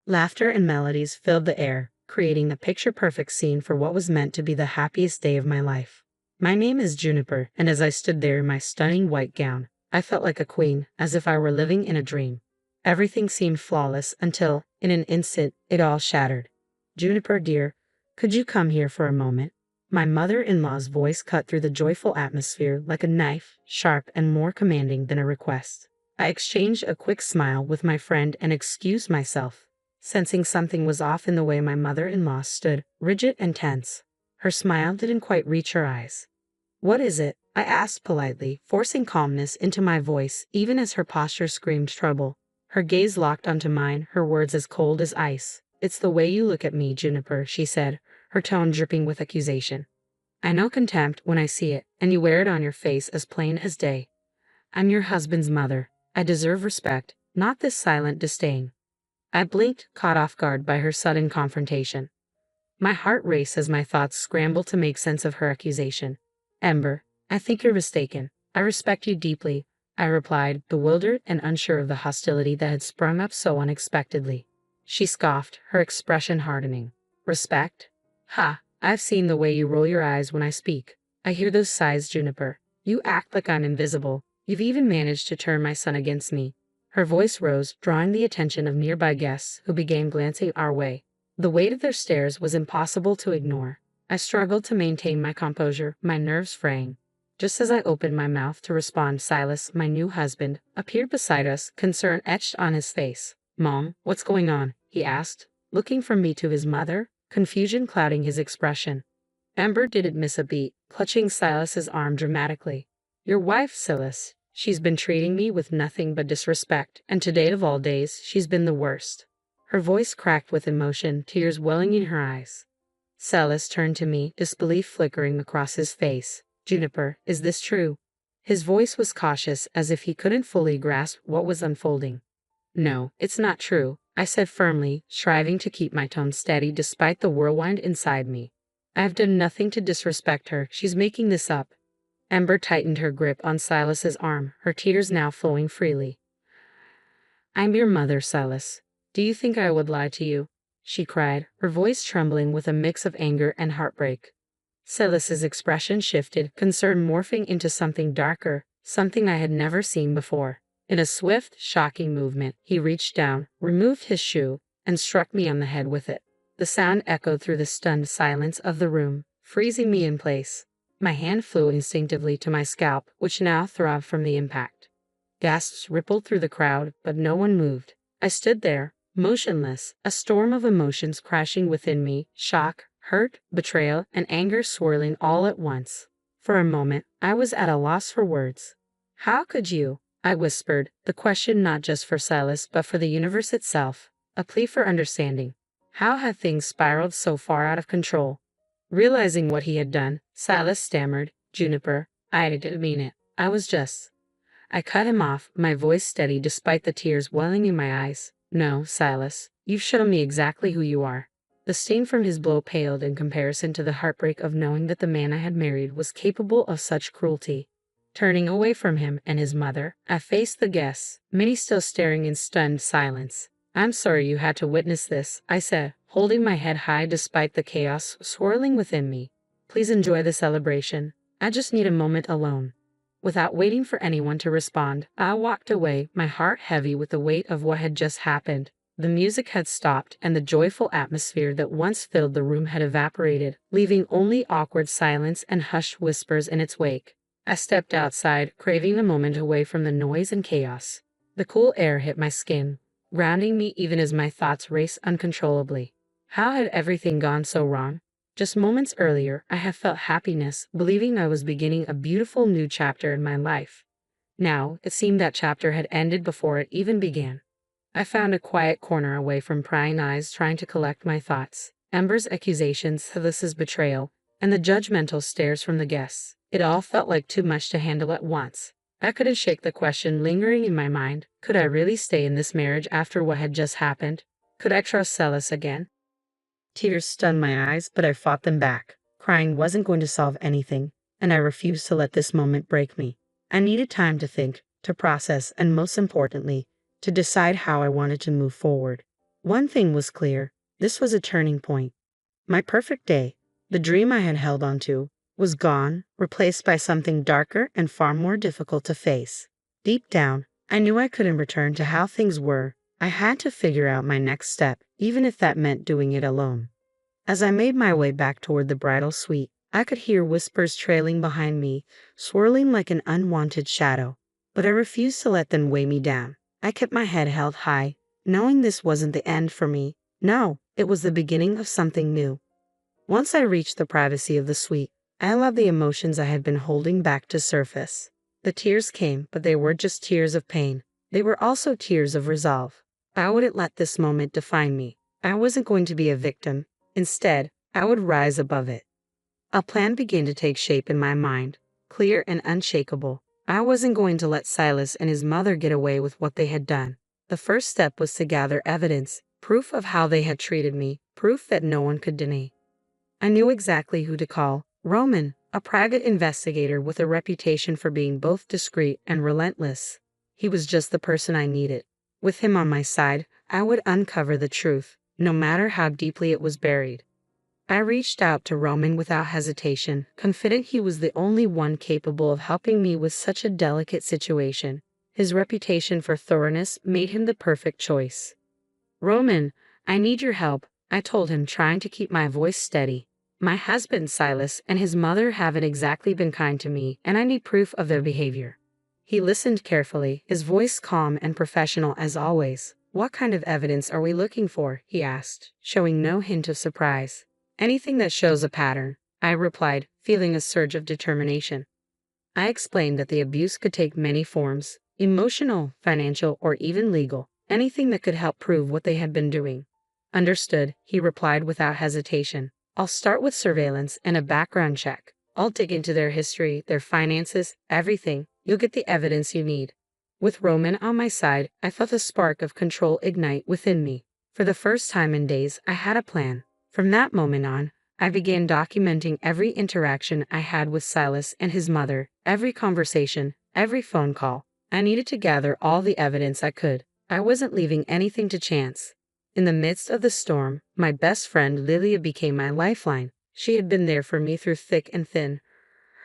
Laughter and melodies filled the air, creating the picture-perfect scene for what was meant to be the happiest day of my life. My name is Juniper, and as I stood there in my stunning white gown, I felt like a queen, as if I were living in a dream. Everything seemed flawless until, in an instant, it all shattered. Juniper, dear, could you come here for a moment? My mother-in-law's voice cut through the joyful atmosphere like a knife, sharp and more commanding than a request. I exchanged a quick smile with my friend and excused myself, sensing something was off in the way my mother-in-law stood, rigid and tense. Her smile didn't quite reach her eyes. "What is it?" I asked politely, forcing calmness into my voice even as her posture screamed trouble. Her gaze locked onto mine, her words as cold as ice. "It's the way you look at me, Juniper," she said, her tone dripping with accusation. "I know contempt when I see it, and you wear it on your face as plain as day. I'm your husband's mother. I deserve respect, not this silent disdain." I blinked, caught off guard by her sudden confrontation. My heart raced as my thoughts scrambled to make sense of her accusation. "Ember, I think you're mistaken. I respect you deeply," I replied, bewildered and unsure of the hostility that had sprung up so unexpectedly. She scoffed, her expression hardening. "Respect? Ha! I've seen the way you roll your eyes when I speak. I hear those sighs, Juniper. You act like I'm invisible. You've even managed to turn my son against me." Her voice rose, drawing the attention of nearby guests who began glancing our way. The weight of their stares was impossible to ignore. I struggled to maintain my composure, my nerves fraying. Just as I opened my mouth to respond, Silas, my new husband, appeared beside us, concern etched on his face. "Mom, what's going on?" he asked, looking from me to his mother, confusion clouding his expression. Ember didn't miss a beat, clutching Silas's arm dramatically. "Your wife, Silas. She's been treating me with nothing but disrespect, and today of all days, she's been the worst." Her voice cracked with emotion, tears welling in her eyes. Silas turned to me, disbelief flickering across his face. "Juniper, is this true?" His voice was cautious, as if he couldn't fully grasp what was unfolding. "No, it's not true," I said firmly, striving to keep my tone steady despite the whirlwind inside me. "I've done nothing to disrespect her. She's making this up." Ember tightened her grip on Silas's arm, her tears now flowing freely. "I'm your mother, Silas. Do you think I would lie to you?" she cried, her voice trembling with a mix of anger and heartbreak. Silas's expression shifted, concern morphing into something darker, something I had never seen before. In a swift, shocking movement, he reached down, removed his shoe, and struck me on the head with it. The sound echoed through the stunned silence of the room, freezing me in place. My hand flew instinctively to my scalp, which now throbbed from the impact. Gasps rippled through the crowd, but no one moved. I stood there, motionless, a storm of emotions crashing within me, shock, hurt, betrayal, and anger swirling all at once. For a moment, I was at a loss for words. "How could you?" I whispered, the question not just for Silas but for the universe itself, a plea for understanding. How had things spiraled so far out of control? Realizing what he had done, Silas stammered, "Juniper, I didn't mean it. I was just—" I cut him off, my voice steady despite the tears welling in my eyes. "No, Silas, you've shown me exactly who you are." The sting from his blow paled in comparison to the heartbreak of knowing that the man I had married was capable of such cruelty. Turning away from him and his mother, I faced the guests, many still staring in stunned silence. "I'm sorry you had to witness this," I said, holding my head high despite the chaos swirling within me. "Please enjoy the celebration. I just need a moment alone." Without waiting for anyone to respond, I walked away, my heart heavy with the weight of what had just happened. The music had stopped, and the joyful atmosphere that once filled the room had evaporated, leaving only awkward silence and hushed whispers in its wake. I stepped outside, craving a moment away from the noise and chaos. The cool air hit my skin, grounding me even as my thoughts raced uncontrollably. How had everything gone so wrong? Just moments earlier, I had felt happiness, believing I was beginning a beautiful new chapter in my life. Now, it seemed that chapter had ended before it even began. I found a quiet corner away from prying eyes, trying to collect my thoughts. Ember's accusations, Silas's betrayal, and the judgmental stares from the guests. It all felt like too much to handle at once. I couldn't shake the question lingering in my mind. Could I really stay in this marriage after what had just happened? Could I trust Silas again? Tears stunned my eyes, but I fought them back. Crying wasn't going to solve anything, and I refused to let this moment break me. I needed time to think, to process, and most importantly, to decide how I wanted to move forward. One thing was clear. This was a turning point. My perfect day, the dream I had held onto, was gone, replaced by something darker and far more difficult to face. Deep down, I knew I couldn't return to how things were. I had to figure out my next step, even if that meant doing it alone. As I made my way back toward the bridal suite, I could hear whispers trailing behind me, swirling like an unwanted shadow. But I refused to let them weigh me down. I kept my head held high, knowing this wasn't the end for me. No, it was the beginning of something new. Once I reached the privacy of the suite, I allowed the emotions I had been holding back to surface. The tears came, but they weren't just tears of pain. They were also tears of resolve. I wouldn't let this moment define me. I wasn't going to be a victim. Instead, I would rise above it. A plan began to take shape in my mind, clear and unshakable. I wasn't going to let Silas and his mother get away with what they had done. The first step was to gather evidence, proof of how they had treated me, proof that no one could deny. I knew exactly who to call. Roman, a private investigator with a reputation for being both discreet and relentless. He was just the person I needed. With him on my side, I would uncover the truth, no matter how deeply it was buried. I reached out to Roman without hesitation, confident he was the only one capable of helping me with such a delicate situation. His reputation for thoroughness made him the perfect choice. "Roman, I need your help," I told him, trying to keep my voice steady. "My husband, Silas, and his mother haven't exactly been kind to me, and I need proof of their behavior." He listened carefully, his voice calm and professional as always. "What kind of evidence are we looking for?" he asked, showing no hint of surprise. "Anything that shows a pattern," I replied, feeling a surge of determination. I explained that the abuse could take many forms: emotional, financial, or even legal. Anything that could help prove what they had been doing. "Understood," he replied without hesitation. "I'll start with surveillance and a background check. I'll dig into their history, their finances, everything. You'll get the evidence you need." With Roman on my side, I felt a spark of control ignite within me. For the first time in days, I had a plan. From that moment on, I began documenting every interaction I had with Silas and his mother, every conversation, every phone call. I needed to gather all the evidence I could. I wasn't leaving anything to chance. In the midst of the storm, my best friend Lilia became my lifeline. She had been there for me through thick and thin,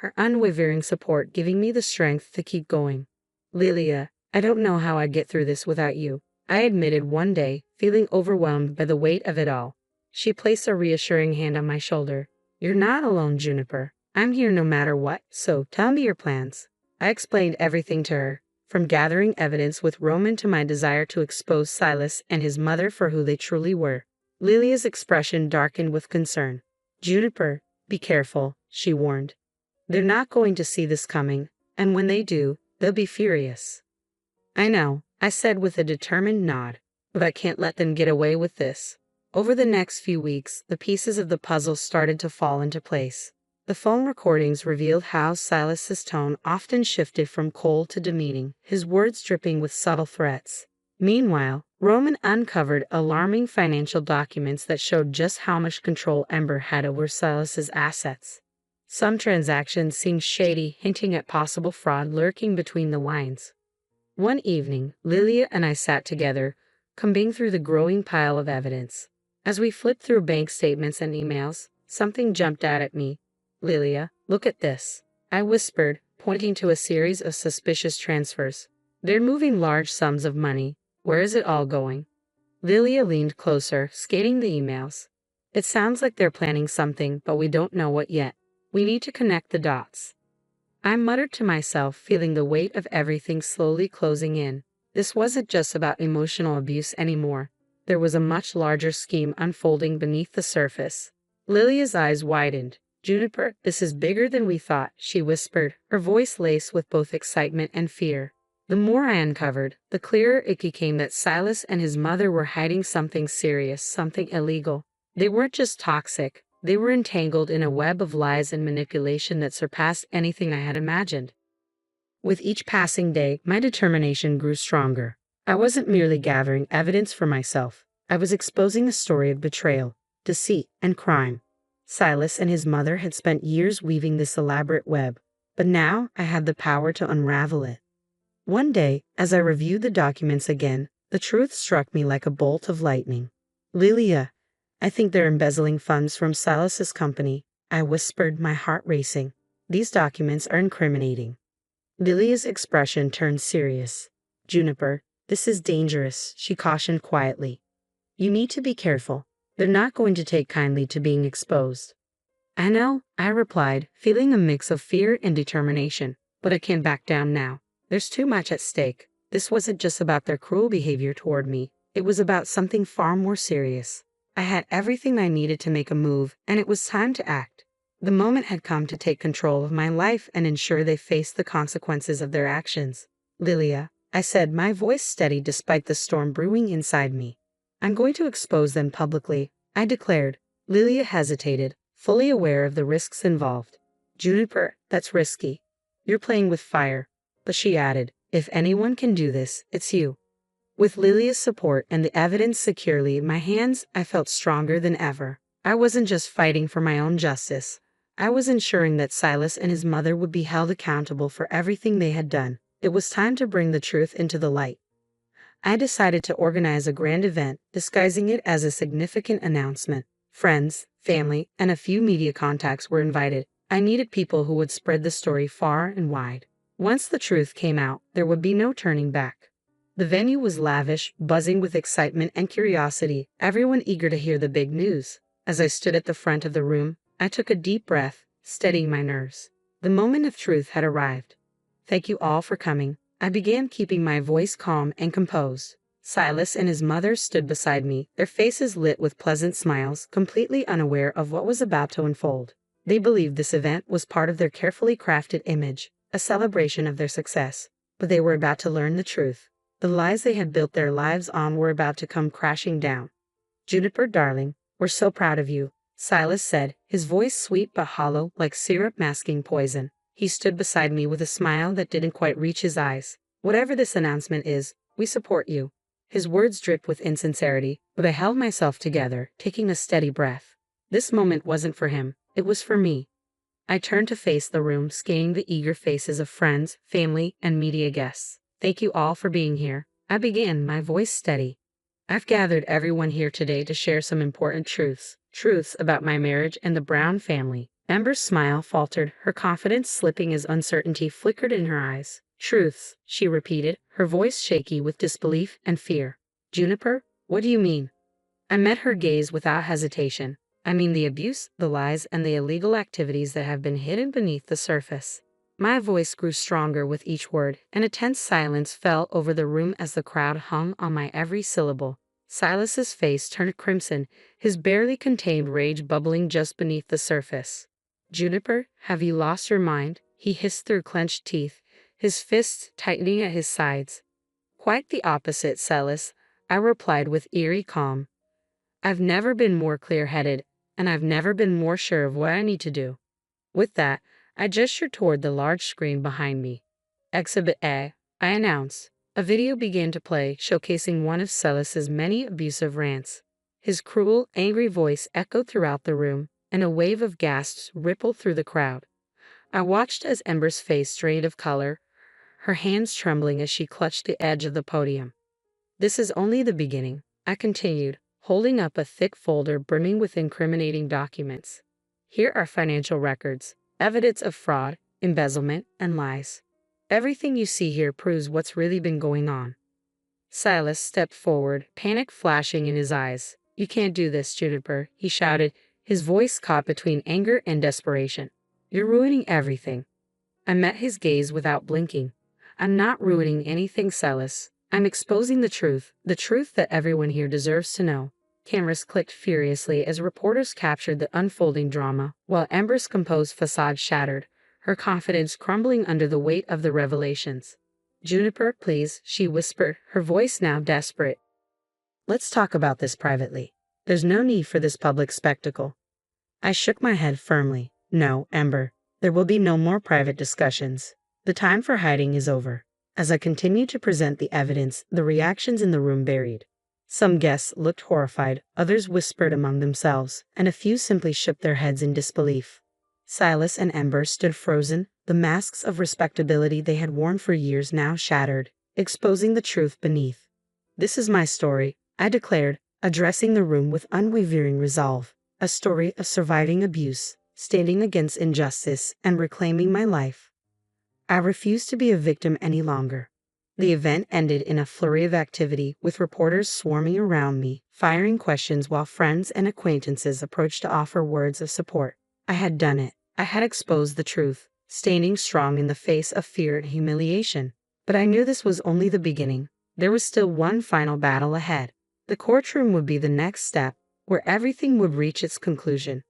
her unwavering support giving me the strength to keep going. "Lilia, I don't know how I'd get through this without you," I admitted one day, feeling overwhelmed by the weight of it all. She placed a reassuring hand on my shoulder. "You're not alone, Juniper. I'm here no matter what, so tell me your plans." I explained everything to her, from gathering evidence with Roman to my desire to expose Silas and his mother for who they truly were. Lilia's expression darkened with concern. "Juniper, be careful," she warned. "They're not going to see this coming, and when they do, they'll be furious." "I know," I said with a determined nod, "but I can't let them get away with this." Over the next few weeks, the pieces of the puzzle started to fall into place. The phone recordings revealed how Silas's tone often shifted from cold to demeaning, his words dripping with subtle threats. Meanwhile, Roman uncovered alarming financial documents that showed just how much control Ember had over Silas's assets. Some transactions seemed shady, hinting at possible fraud lurking between the lines. One evening, Lilia and I sat together, combing through the growing pile of evidence. As we flipped through bank statements and emails, something jumped out at me. "Lilia, look at this," I whispered, pointing to a series of suspicious transfers. "They're moving large sums of money. Where is it all going?" Lilia leaned closer, scanning the emails. "It sounds like they're planning something, but we don't know what yet. We need to connect the dots." I muttered to myself, feeling the weight of everything slowly closing in. This wasn't just about emotional abuse anymore. There was a much larger scheme unfolding beneath the surface. Lilia's eyes widened. "Juniper, this is bigger than we thought," she whispered, her voice laced with both excitement and fear. The more I uncovered, the clearer it became that Silas and his mother were hiding something serious, something illegal. They weren't just toxic. They were entangled in a web of lies and manipulation that surpassed anything I had imagined. With each passing day, my determination grew stronger. I wasn't merely gathering evidence for myself. I was exposing a story of betrayal, deceit, and crime. Silas and his mother had spent years weaving this elaborate web, but now I had the power to unravel it. One day, as I reviewed the documents again, The truth struck me like a bolt of lightning. Lilia, I think they're embezzling funds from Silas's company, I whispered, my heart racing. These documents are incriminating. Lilia's expression turned serious. Juniper, this is dangerous, she cautioned quietly. You need to be careful. They're not going to take kindly to being exposed. I know, I replied, feeling a mix of fear and determination, but I can't back down now. There's too much at stake. This wasn't just about their cruel behavior toward me. It was about something far more serious. I had everything I needed to make a move, and it was time to act. The moment had come to take control of my life and ensure they faced the consequences of their actions. Lilia, I said, my voice steady despite the storm brewing inside me. I'm going to expose them publicly, I declared. Lilia hesitated, fully aware of the risks involved. Juniper, that's risky. You're playing with fire. But she added, if anyone can do this, it's you. With Lilia's support and the evidence securely in my hands, I felt stronger than ever. I wasn't just fighting for my own justice. I was ensuring that Silas and his mother would be held accountable for everything they had done. It was time to bring the truth into the light. I decided to organize a grand event, disguising it as a significant announcement. Friends, family, and a few media contacts were invited. I needed people who would spread the story far and wide. Once the truth came out, there would be no turning back. The venue was lavish, buzzing with excitement and curiosity, everyone eager to hear the big news. As I stood at the front of the room, I took a deep breath, steadying my nerves. The moment of truth had arrived. Thank you all for coming. I began, keeping my voice calm and composed. Silas and his mother stood beside me, their faces lit with pleasant smiles, completely unaware of what was about to unfold. They believed this event was part of their carefully crafted image, a celebration of their success. But they were about to learn the truth. The lies they had built their lives on were about to come crashing down. Juniper, darling, we're so proud of you, Silas said, his voice sweet but hollow like syrup masking poison. He stood beside me with a smile that didn't quite reach his eyes. Whatever this announcement is, we support you. His words dripped with insincerity, but I held myself together, taking a steady breath. This moment wasn't for him, it was for me. I turned to face the room, scanning the eager faces of friends, family, and media guests. Thank you all for being here, I began, my voice steady. I've gathered everyone here today to share some important truths about my marriage and the Brown family. Amber's smile faltered, her confidence slipping as uncertainty flickered in her eyes. Truths, she repeated, her voice shaky with disbelief and fear. Juniper, what do you mean? I met her gaze without hesitation. I mean the abuse, the lies, and the illegal activities that have been hidden beneath the surface. My voice grew stronger with each word, and a tense silence fell over the room as the crowd hung on my every syllable. Silas's face turned crimson, his barely contained rage bubbling just beneath the surface. Juniper, have you lost your mind? He hissed through clenched teeth, his fists tightening at his sides. Quite the opposite, Silas, I replied with eerie calm. I've never been more clear-headed, and I've never been more sure of what I need to do. With that, I gestured toward the large screen behind me. Exhibit A, I announced. A video began to play, showcasing one of Silas's many abusive rants. His cruel, angry voice echoed throughout the room, and a wave of gasps rippled through the crowd. I watched as Ember's face drained of color, her hands trembling as she clutched the edge of the podium. This is only the beginning, I continued, holding up a thick folder brimming with incriminating documents. Here are financial records, evidence of fraud, embezzlement, and lies. Everything you see here proves what's really been going on. Silas stepped forward, panic flashing in his eyes. You can't do this, Juniper, he shouted, his voice caught between anger and desperation. You're ruining everything. I met his gaze without blinking. I'm not ruining anything, Silas. I'm exposing the truth that everyone here deserves to know. Cameras clicked furiously as reporters captured the unfolding drama, while Amber's composed facade shattered, her confidence crumbling under the weight of the revelations. Juniper, please, she whispered, her voice now desperate. Let's talk about this privately. There's no need for this public spectacle. I shook my head firmly. No, Amber, there will be no more private discussions. The time for hiding is over. As I continued to present the evidence, the reactions in the room varied. Some guests looked horrified, others whispered among themselves, and a few simply shook their heads in disbelief. Silas and Amber stood frozen, the masks of respectability they had worn for years now shattered, exposing the truth beneath. This is my story, I declared, addressing the room with unwavering resolve. A story of surviving abuse, standing against injustice, and reclaiming my life. I refuse to be a victim any longer. The event ended in a flurry of activity, with reporters swarming around me, firing questions while friends and acquaintances approached to offer words of support. I had done it. I had exposed the truth, standing strong in the face of fear and humiliation. But I knew this was only the beginning. There was still one final battle ahead. The courtroom would be the next step, where everything would reach its conclusion.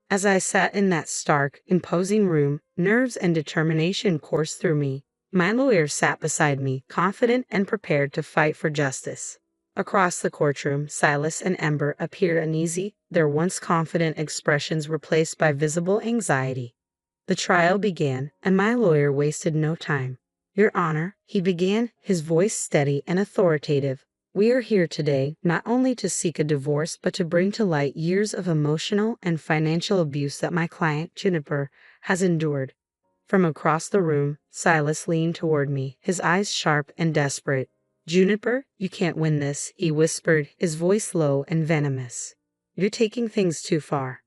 As I sat in that stark, imposing room, nerves and determination coursed through me. My lawyer sat beside me, confident and prepared to fight for justice. Across the courtroom, Silas and Ember appeared uneasy, their once confident expressions replaced by visible anxiety. The trial began, and my lawyer wasted no time. "Your Honor," he began, his voice steady and authoritative, "we are here today not only to seek a divorce but to bring to light years of emotional and financial abuse that my client, Juniper, has endured." From across the room, Silas leaned toward me, his eyes sharp and desperate. "Juniper, you can't win this," he whispered, his voice low and venomous. "You're taking things too far."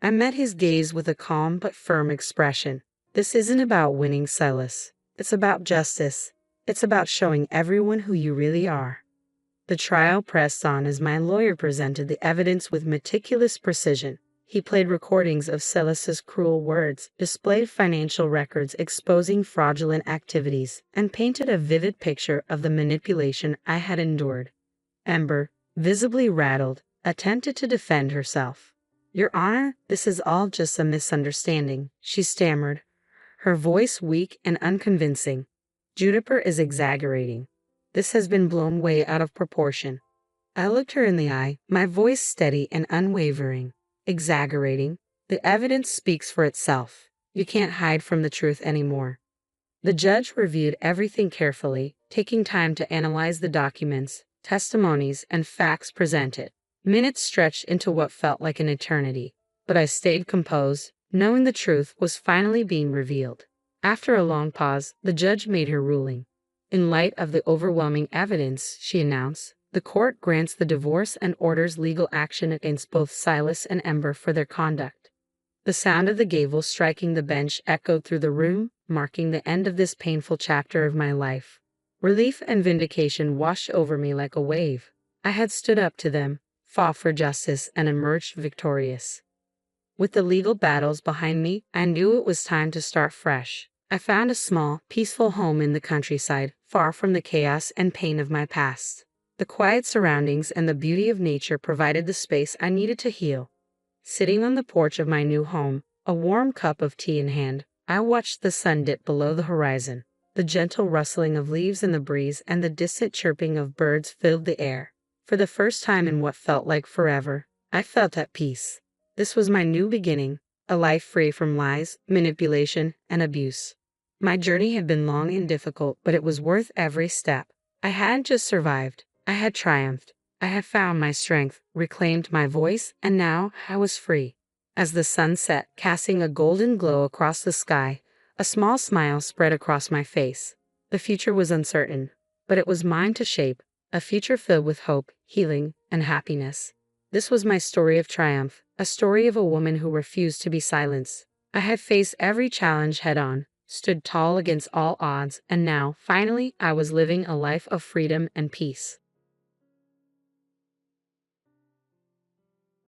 I met his gaze with a calm but firm expression. "This isn't about winning, Silas. It's about justice. It's about showing everyone who you really are." The trial pressed on as my lawyer presented the evidence with meticulous precision. He played recordings of Silas's cruel words, displayed financial records exposing fraudulent activities, and painted a vivid picture of the manipulation I had endured. Ember, visibly rattled, attempted to defend herself. "Your Honor, this is all just a misunderstanding," she stammered, her voice weak and unconvincing. "Juniper is exaggerating. This has been blown way out of proportion." I looked her in the eye, my voice steady and unwavering. "Exaggerating? The evidence speaks for itself. You can't hide from the truth anymore." The judge reviewed everything carefully, taking time to analyze the documents, testimonies, and facts presented. Minutes stretched into what felt like an eternity, but I stayed composed, knowing the truth was finally being revealed. After a long pause, the judge made her ruling. "In light of the overwhelming evidence," she announced, "the court grants the divorce and orders legal action against both Silas and Ember for their conduct." The sound of the gavel striking the bench echoed through the room, marking the end of this painful chapter of my life. Relief and vindication washed over me like a wave. I had stood up to them, fought for justice, and emerged victorious. With the legal battles behind me, I knew it was time to start fresh. I found a small, peaceful home in the countryside, far from the chaos and pain of my past. The quiet surroundings and the beauty of nature provided the space I needed to heal. Sitting on the porch of my new home, a warm cup of tea in hand, I watched the sun dip below the horizon. The gentle rustling of leaves in the breeze and the distant chirping of birds filled the air. For the first time in what felt like forever, I felt at peace. This was my new beginning, a life free from lies, manipulation, and abuse. My journey had been long and difficult, but it was worth every step. I hadn't just survived, I had triumphed. I had found my strength, reclaimed my voice, and now I was free. As the sun set, casting a golden glow across the sky, a small smile spread across my face. The future was uncertain, but it was mine to shape, a future filled with hope, healing, and happiness. This was my story of triumph, a story of a woman who refused to be silenced. I had faced every challenge head-on, stood tall against all odds, and now, finally, I was living a life of freedom and peace.